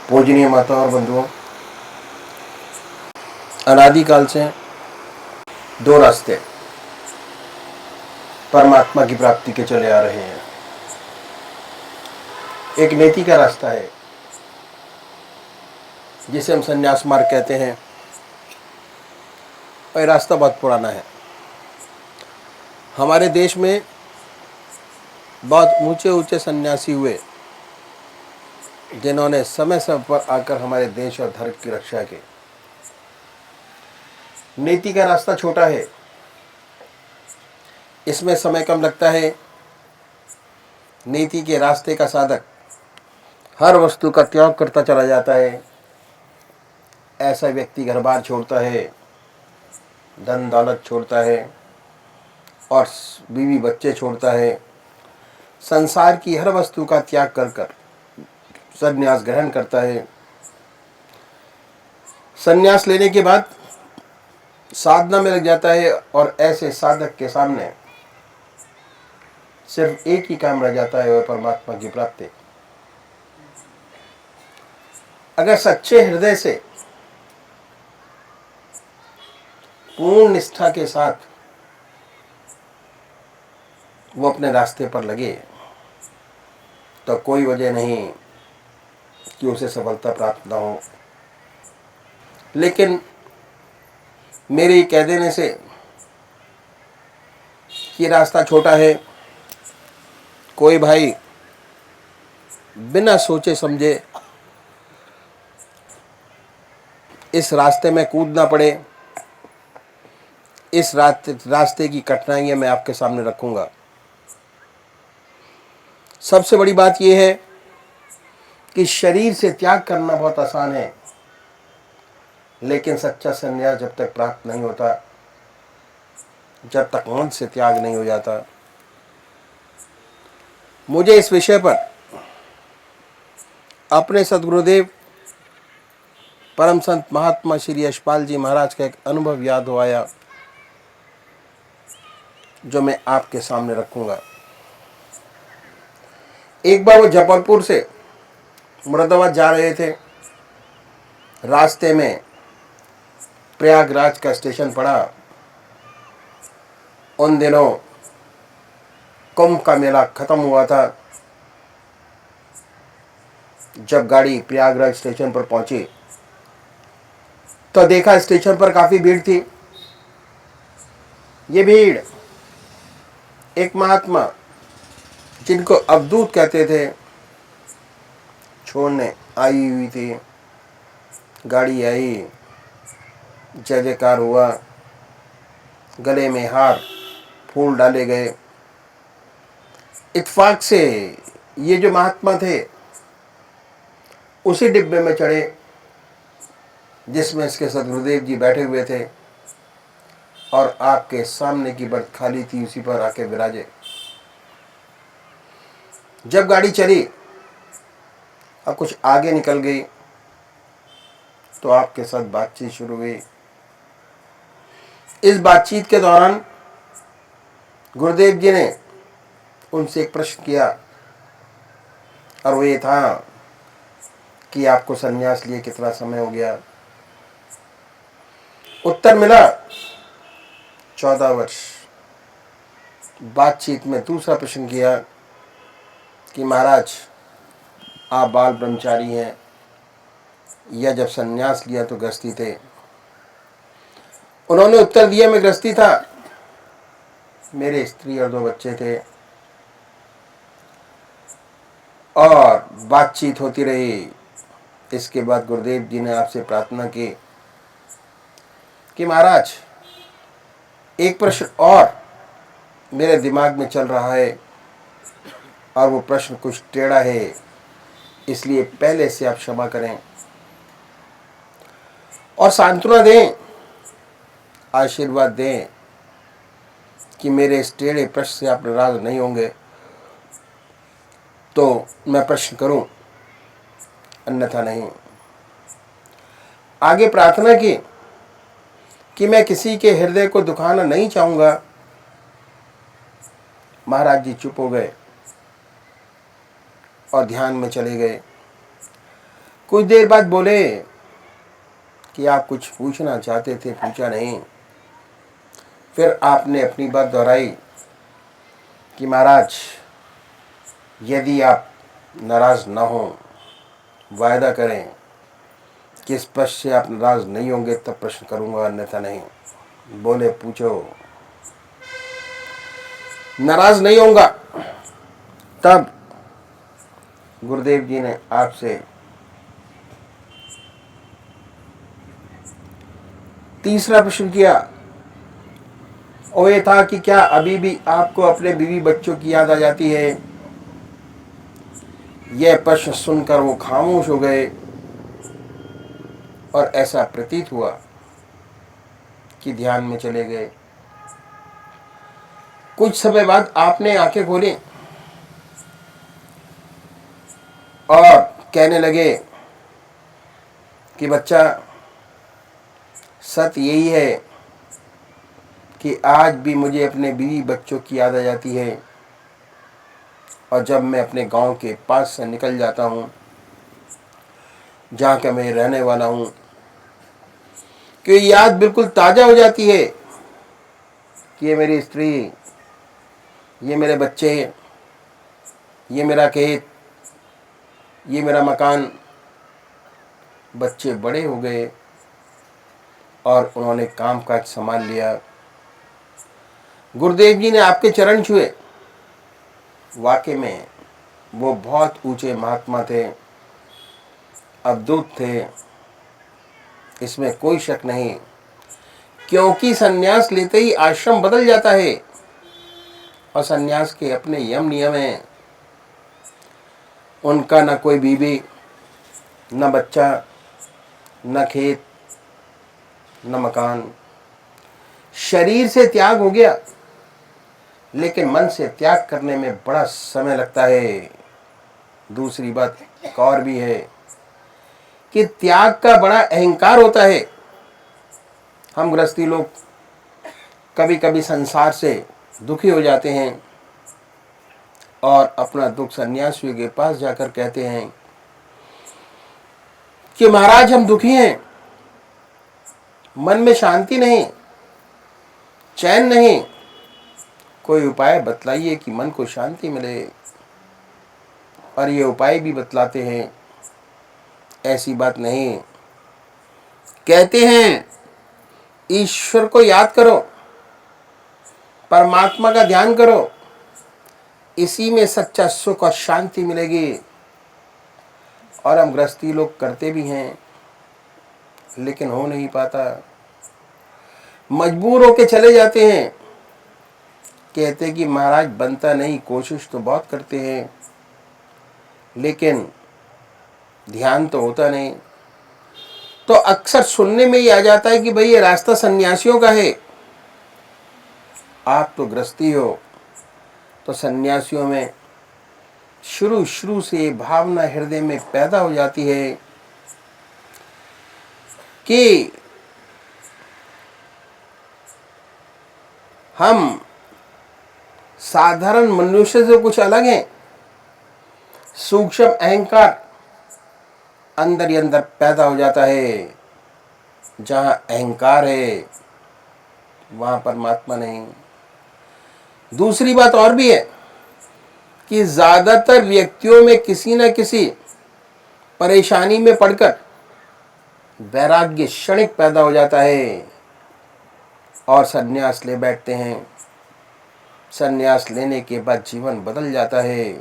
पूजनीय माता और बंधुओं, अनादिकाल से दो रास्ते परमात्मा की प्राप्ति के चले आ रहे हैं। एक नीति का रास्ता है जिसे हम संन्यास मार्ग कहते हैं, और ये रास्ता बहुत पुराना है। हमारे देश में बहुत ऊंचे ऊंचे सन्यासी हुए जिन्होंने समय समय पर आकर हमारे देश और धर्म की रक्षा की। नीति का रास्ता छोटा है, इसमें समय कम लगता है। नीति के रास्ते का साधक हर वस्तु का त्याग करता चला जाता है। ऐसा व्यक्ति घर बार छोड़ता है, धन दौलत छोड़ता है और बीवी बच्चे छोड़ता है। संसार की हर वस्तु का त्याग कर कर संन्यास ग्रहण करता है। संन्यास लेने के बाद साधना में लग जाता है और ऐसे साधक के सामने सिर्फ एक ही काम रह जाता है, वह परमात्मा की प्राप्ति। अगर सच्चे हृदय से पूर्ण निष्ठा के साथ वो अपने रास्ते पर लगे तो कोई वजह नहीं कि उसे सफलता प्राप्त ना हो। लेकिन मेरे कह देने से कि रास्ता छोटा है, कोई भाई बिना सोचे समझे इस रास्ते में कूद ना पड़े, इस रास्ते की कठिनाइयां मैं आपके सामने रखूंगा। सबसे बड़ी बात यह है कि शरीर से त्याग करना बहुत आसान है, लेकिन सच्चा संन्यास जब तक प्राप्त नहीं होता, जब तक मन से त्याग नहीं हो जाता। मुझे इस विषय पर अपने सद्गुरुदेव परम संत महात्मा श्री यशपाल जी महाराज का एक अनुभव याद हो आया, जो मैं आपके सामने रखूंगा। एक बार वो जबलपुर से मुरादाबाद जा रहे थे। रास्ते में प्रयागराज का स्टेशन पड़ा। उन दिनों कुंभ का मेला खत्म हुआ था। जब गाड़ी प्रयागराज स्टेशन पर पहुंची तो देखा स्टेशन पर काफी भीड़ थी। ये भीड़ एक महात्मा जिनको अवधूत कहते थे छोड़ने आई हुई थी। गाड़ी आई, जय जयकार हुआ, गले में हार फूल डाले गए। इत्तेफाक से ये जो महात्मा थे उसी डिब्बे में चढ़े जिसमें इसके सद्गुरुदेव जी बैठे हुए थे, और आपके सामने की बर्थ खाली थी, उसी पर आके विराजे। जब गाड़ी चली और कुछ आगे निकल गई तो आपके साथ बातचीत शुरू हुई। इस बातचीत के दौरान गुरुदेव जी ने उनसे एक प्रश्न किया, और वो ये था कि आपको संन्यास लिए कितना समय हो गया। उत्तर मिला 14 वर्ष। बातचीत में दूसरा प्रश्न किया कि महाराज आप बाल ब्रह्मचारी हैं या जब संन्यास लिया तो गृहस्थी थे। उन्होंने उत्तर दिया मैं गृहस्थी था, मेरे स्त्री और 2 बच्चे थे। और बातचीत होती रही। इसके बाद गुरुदेव जी ने आपसे प्रार्थना की कि महाराज एक प्रश्न और मेरे दिमाग में चल रहा है, और वो प्रश्न कुछ टेढ़ा है, इसलिए पहले से आप क्षमा करें और सांत्वना दें, आशीर्वाद दें कि मेरे इस टेढ़े प्रश्न से आप नाराज नहीं होंगे तो मैं प्रश्न करूं, अन्यथा नहीं। आगे प्रार्थना की कि मैं किसी के हृदय को दुखाना नहीं चाहूंगा। महाराज जी चुप हो गए और ध्यान में चले गए। कुछ देर बाद बोले कि आप कुछ पूछना चाहते थे, पूछा नहीं। फिर आपने अपनी बात दोहराई कि महाराज, यदि आप नाराज ना हो, वायदा करें कि इस प्रश्न से आप नाराज नहीं होंगे तब प्रश्न करूंगा, अन्यथा नहीं। बोले पूछो। नाराज नहीं होऊंगा। तब गुरुदेव जी ने आपसे तीसरा प्रश्न किया, और ये था कि क्या अभी भी आपको अपने बीवी बच्चों की याद आ जाती है? यह प्रश्न सुनकर वो खामोश हो गए और ऐसा प्रतीत हुआ कि ध्यान में चले गए। कुछ समय बाद आपने आंखें खोली और कहने लगे कि बच्चा, सत्य यही है कि आज भी मुझे अपने बीवी बच्चों की याद आ जाती है, और जब मैं अपने गांव के पास से निकल जाता हूँ, जहाँ का मैं रहने वाला हूँ, कि याद बिल्कुल ताज़ा हो जाती है कि ये मेरी स्त्री, ये मेरे बच्चे, ये मेरा खेत, ये मेरा मकान। बच्चे बड़े हो गए और उन्होंने काम काज संभाल लिया। गुरुदेव जी ने आपके चरण छुए। वाकई में वो बहुत ऊंचे महात्मा थे, अवधूत थे, इसमें कोई शक नहीं। क्योंकि सन्यास लेते ही आश्रम बदल जाता है, और सन्यास के अपने यम नियम हैं। उनका न कोई बीवी, न बच्चा, न खेत, न मकान। शरीर से त्याग हो गया, लेकिन मन से त्याग करने में बड़ा समय लगता है। दूसरी बात एक और भी है कि त्याग का बड़ा अहंकार होता है। हम गृहस्थी लोग कभी कभी संसार से दुखी हो जाते हैं और अपना दुख सन्यासियों के पास जाकर कहते हैं कि महाराज, हम दुखी हैं, मन में शांति नहीं, चैन नहीं, कोई उपाय बतलाइए कि मन को शांति मिले। और ये उपाय भी बतलाते हैं, ऐसी बात नहीं। कहते हैं ईश्वर को याद करो, परमात्मा का ध्यान करो, इसी में सच्चा सुख और शांति मिलेगी। और हम गृहस्थी लोग करते भी हैं, लेकिन हो नहीं पाता। मजबूर होके चले जाते हैं। कहते कि महाराज बनता नहीं, कोशिश तो बहुत करते हैं, लेकिन ध्यान तो होता नहीं। तो अक्सर सुनने में ही आ जाता है कि भाई ये रास्ता सन्यासियों का है। आप तो गृहस्थी हो, तो सन्यासियों में शुरू शुरू से भावना हृदय में पैदा हो जाती है कि हम साधारण मनुष्य से कुछ अलग हैं। सूक्ष्म अहंकार अंदर ही अंदर पैदा हो जाता है। जहाँ अहंकार है वहाँ परमात्मा नहीं। दूसरी बात और भी है कि ज्यादातर व्यक्तियों में किसी न किसी परेशानी में पड़कर वैराग्य क्षणिक पैदा हो जाता है और संन्यास ले बैठते हैं। संन्यास लेने के बाद जीवन बदल जाता है।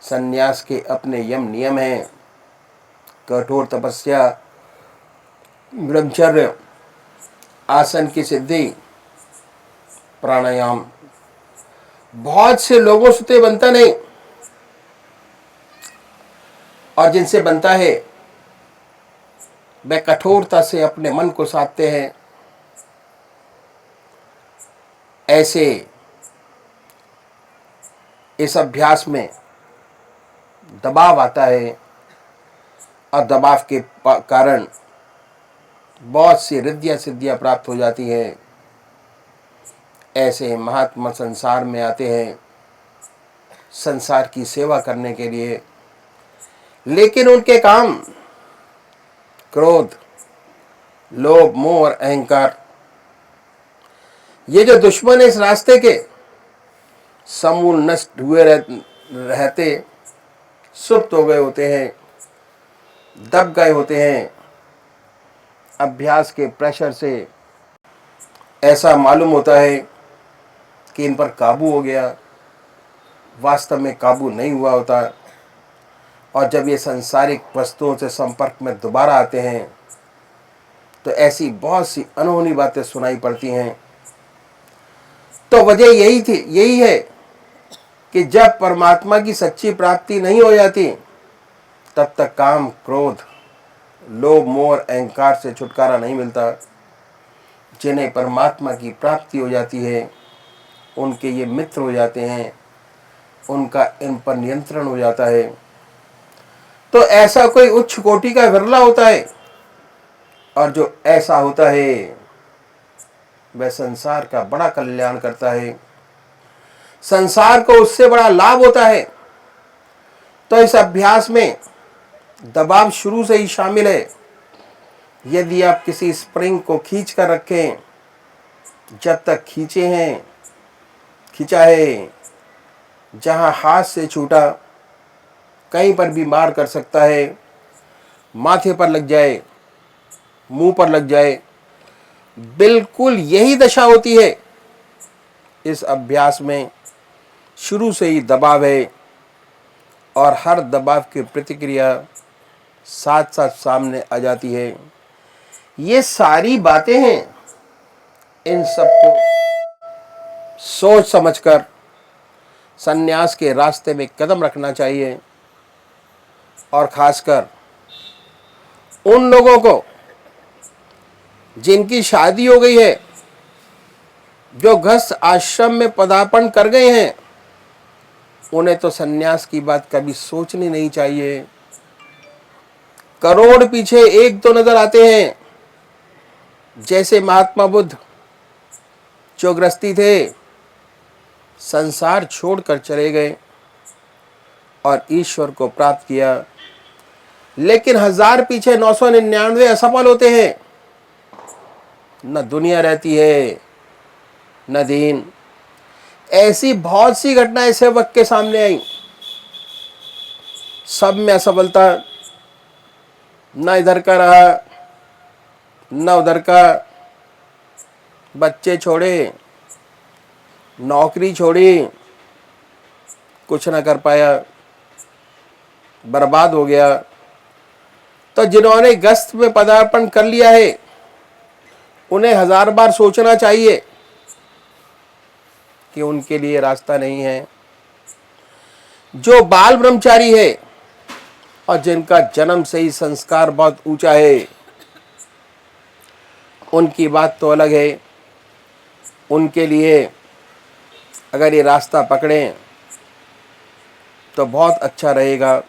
संन्यास के अपने यम नियम हैं, कठोर तपस्या, ब्रह्मचर्य, आसन की सिद्धि, प्राणायाम। बहुत से लोगों से तो बनता नहीं, और जिनसे बनता है वे कठोरता से अपने मन को साधते हैं। ऐसे इस अभ्यास में दबाव आता है, और दबाव के कारण बहुत सी रिद्धियां सिद्धियां प्राप्त हो जाती है। ऐसे महात्मा संसार में आते हैं संसार की सेवा करने के लिए, लेकिन उनके काम क्रोध, लोभ, मोह और अहंकार, ये जो दुश्मन इस रास्ते के समूल नष्ट हुए रहते सुप्त हो गए होते हैं, दब गए होते हैं। अभ्यास के प्रेशर से ऐसा मालूम होता है कि इन पर काबू हो गया, वास्तव में काबू नहीं हुआ होता। और जब ये सांसारिक वस्तुओं से संपर्क में दोबारा आते हैं तो ऐसी बहुत सी अनहोनी बातें सुनाई पड़ती हैं। तो वजह यही है कि जब परमात्मा की सच्ची प्राप्ति नहीं हो जाती तब तक काम, क्रोध, लोभ, मोह और अहंकार से छुटकारा नहीं मिलता। जिन्हें परमात्मा की प्राप्ति हो जाती है उनके ये मित्र हो जाते हैं, उनका इन पर नियंत्रण हो जाता है। तो ऐसा कोई उच्च कोटि का विरला होता है, और जो ऐसा होता है वह संसार का बड़ा कल्याण करता है, संसार को उससे बड़ा लाभ होता है। तो इस अभ्यास में दबाव शुरू से ही शामिल है। यदि आप किसी स्प्रिंग को खींच कर रखें, जब तक खींचा है, जहां हाथ से छूटा कहीं पर भी मार कर सकता है, माथे पर लग जाए, मुंह पर लग जाए, बिल्कुल यही दशा होती है। इस अभ्यास में शुरू से ही दबाव है और हर दबाव की प्रतिक्रिया साथ साथ सामने आ जाती है। ये सारी बातें हैं, इन सबको सोच समझकर सन्यास के रास्ते में कदम रखना चाहिए। और खासकर उन लोगों को जिनकी शादी हो गई है, जो गृहस्थ आश्रम में पदार्पण कर गए हैं, उन्हें तो सन्यास की बात कभी सोचनी नहीं चाहिए। करोड़ पीछे एक तो नजर आते हैं, जैसे महात्मा बुद्ध जो गृहस्थी थे, संसार छोड़कर चले गए और ईश्वर को प्राप्त किया। लेकिन 1000 पीछे 999 असफल होते हैं। न दुनिया रहती है न दीन। ऐसी बहुत सी घटनाएं सेवक के सामने आई, सब में असफलता, न इधर का रहा न उधर का। बच्चे छोड़े, नौकरी छोड़ी, कुछ ना कर पाया, बर्बाद हो गया। तो जिन्होंने गस्त में पदार्पण कर लिया है उन्हें 1000 बार सोचना चाहिए कि उनके लिए रास्ता नहीं है। जो बाल ब्रह्मचारी है और जिनका जन्म से ही संस्कार बहुत ऊंचा है, उनकी बात तो अलग है। उनके लिए अगर ये रास्ता पकड़ें तो बहुत अच्छा रहेगा।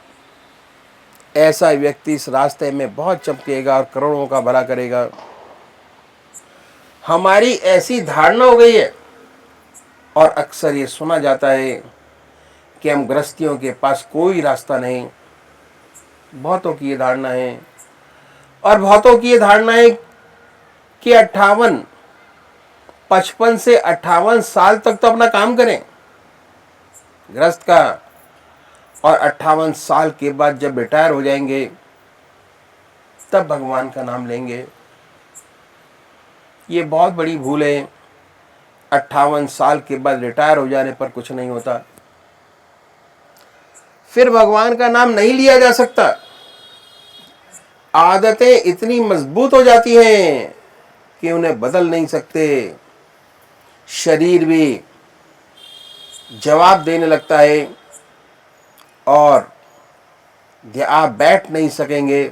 ऐसा व्यक्ति इस रास्ते में बहुत चमकेगा और करोड़ों का भला करेगा। हमारी ऐसी धारणा हो गई है, और अक्सर ये सुना जाता है कि हम गृहस्थियों के पास कोई रास्ता नहीं। बहुतों की ये धारणा है, और बहुतों की ये धारणा है कि 55 से 58 साल तक तो अपना काम करें गृहस्थ का, और 58 साल के बाद जब रिटायर हो जाएंगे तब भगवान का नाम लेंगे। ये बहुत बड़ी भूल है। 58 साल के बाद रिटायर हो जाने पर कुछ नहीं होता, फिर भगवान का नाम नहीं लिया जा सकता। आदतें इतनी मजबूत हो जाती हैं कि उन्हें बदल नहीं सकते। शरीर भी जवाब देने लगता है और आप बैठ नहीं सकेंगे।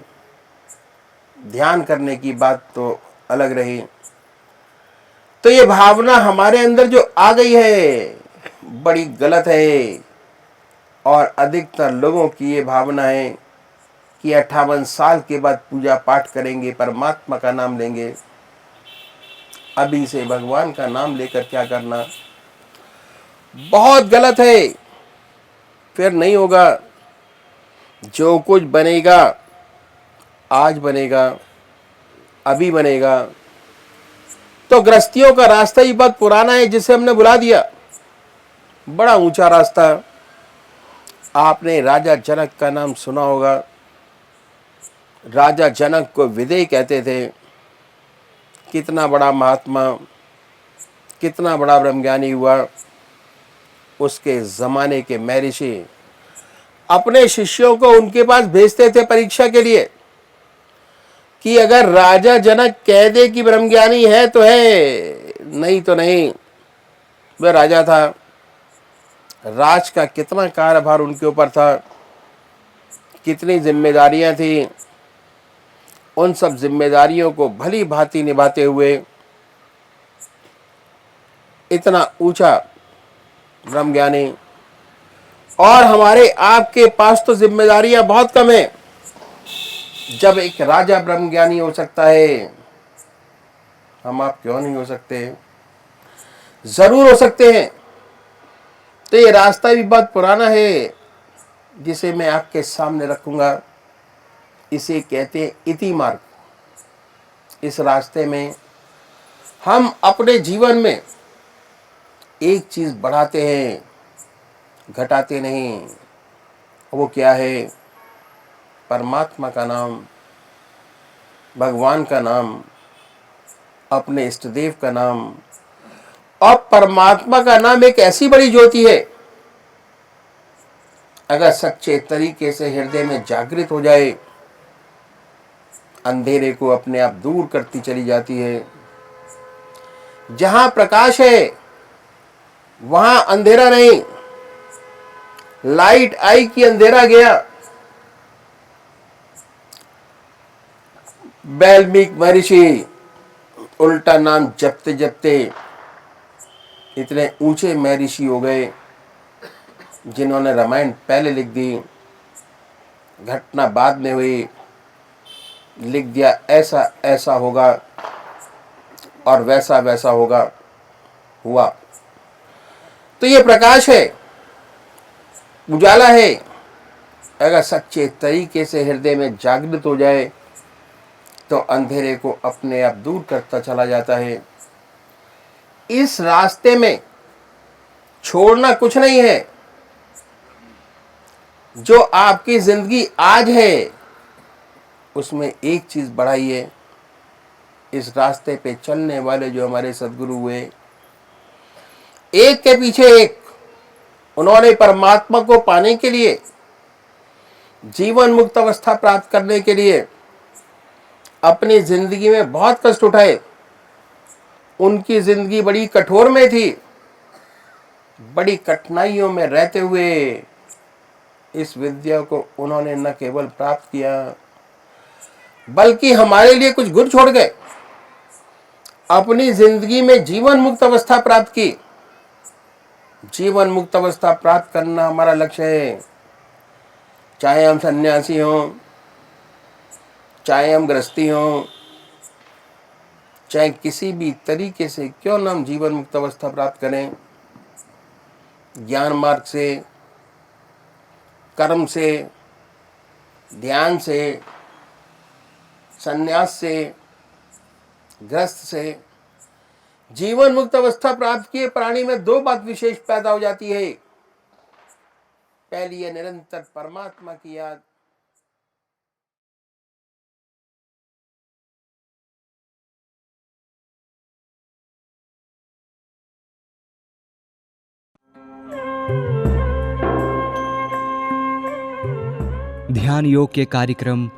ध्यान करने की बात तो अलग रही। तो ये भावना हमारे अंदर जो आ गई है बड़ी गलत है, और अधिकतर लोगों की ये भावना है कि 58 साल के बाद पूजा पाठ करेंगे, परमात्मा का नाम लेंगे। अभी से भगवान का नाम लेकर क्या करना, बहुत गलत है। फिर नहीं होगा। जो कुछ बनेगा आज बनेगा, अभी बनेगा। तो गृहस्थियों का रास्ता ही बहुत पुराना है जिसे हमने बुला दिया, बड़ा ऊंचा रास्ता। आपने राजा जनक का नाम सुना होगा। राजा जनक को विदेह कहते थे। कितना बड़ा महात्मा, कितना बड़ा ब्रह्मज्ञानी हुआ। उसके ज़माने के महर्षि अपने शिष्यों को उनके पास भेजते थे परीक्षा के लिए कि अगर राजा जनक कह दे कि ब्रह्मज्ञानी है तो है, नहीं तो नहीं। वह राजा था। राज का कितना कार्यभार उनके ऊपर था, कितनी जिम्मेदारियां थी। उन सब जिम्मेदारियों को भली भांति निभाते हुए इतना ऊंचा ब्रह्मज्ञानी। और हमारे आपके पास तो जिम्मेदारियां बहुत कम है। जब एक राजा ब्रह्मज्ञानी हो सकता है, हम आप क्यों नहीं हो सकते? जरूर हो सकते हैं। तो ये रास्ता भी बहुत पुराना है जिसे मैं आपके सामने रखूंगा। इसे कहते हैं इति मार्ग। इस रास्ते में हम अपने जीवन में एक चीज बढ़ाते हैं, घटाते नहीं। वो क्या है? परमात्मा का नाम, भगवान का नाम, अपने इष्ट देव का नाम। और परमात्मा का नाम एक ऐसी बड़ी ज्योति है, अगर सच्चे तरीके से हृदय में जागृत हो जाए, अंधेरे को अपने आप दूर करती चली जाती है। जहां प्रकाश है वहां अंधेरा नहीं। लाइट आई कि अंधेरा गया। वाल्मीकि महर्षि उल्टा नाम जपते जपते इतने ऊंचे महर्षि हो गए जिन्होंने रामायण पहले लिख दी, घटना बाद में हुई। लिख दिया ऐसा ऐसा होगा और वैसा वैसा होगा, हुआ। तो ये प्रकाश है, उजाला है। अगर सच्चे तरीके से हृदय में जागृत हो जाए तो अंधेरे को अपने आप दूर करता चला जाता है। इस रास्ते में छोड़ना कुछ नहीं है। जो आपकी जिंदगी आज है उसमें एक चीज बढ़ाइए। इस रास्ते पे चलने वाले जो हमारे सद्गुरु हुए, एक के पीछे एक, उन्होंने परमात्मा को पाने के लिए, जीवन मुक्त अवस्था प्राप्त करने के लिए अपनी जिंदगी में बहुत कष्ट उठाए। उनकी जिंदगी बड़ी कठोर में थी। बड़ी कठिनाइयों में रहते हुए इस विद्या को उन्होंने न केवल प्राप्त किया बल्कि हमारे लिए कुछ गुर छोड़ गए। अपनी जिंदगी में जीवन मुक्त अवस्था प्राप्त की। जीवन मुक्त अवस्था प्राप्त करना हमारा लक्ष्य है। चाहे हम सन्यासी हों, चाहे हम गृहस्थी हों, चाहे किसी भी तरीके से क्यों ना हम जीवन मुक्त अवस्था प्राप्त करें। ज्ञान मार्ग से, कर्म से, ध्यान से, संन्यास से, गृहस्थ से जीवन मुक्त अवस्था प्राप्त किए प्राणी में दो बात विशेष पैदा हो जाती है। पहली है निरंतर परमात्मा की याद। ध्यान योग के कार्यक्रम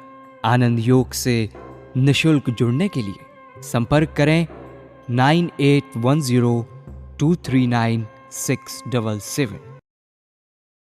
आनंद योग से निशुल्क जुड़ने के लिए संपर्क करें 9810239677।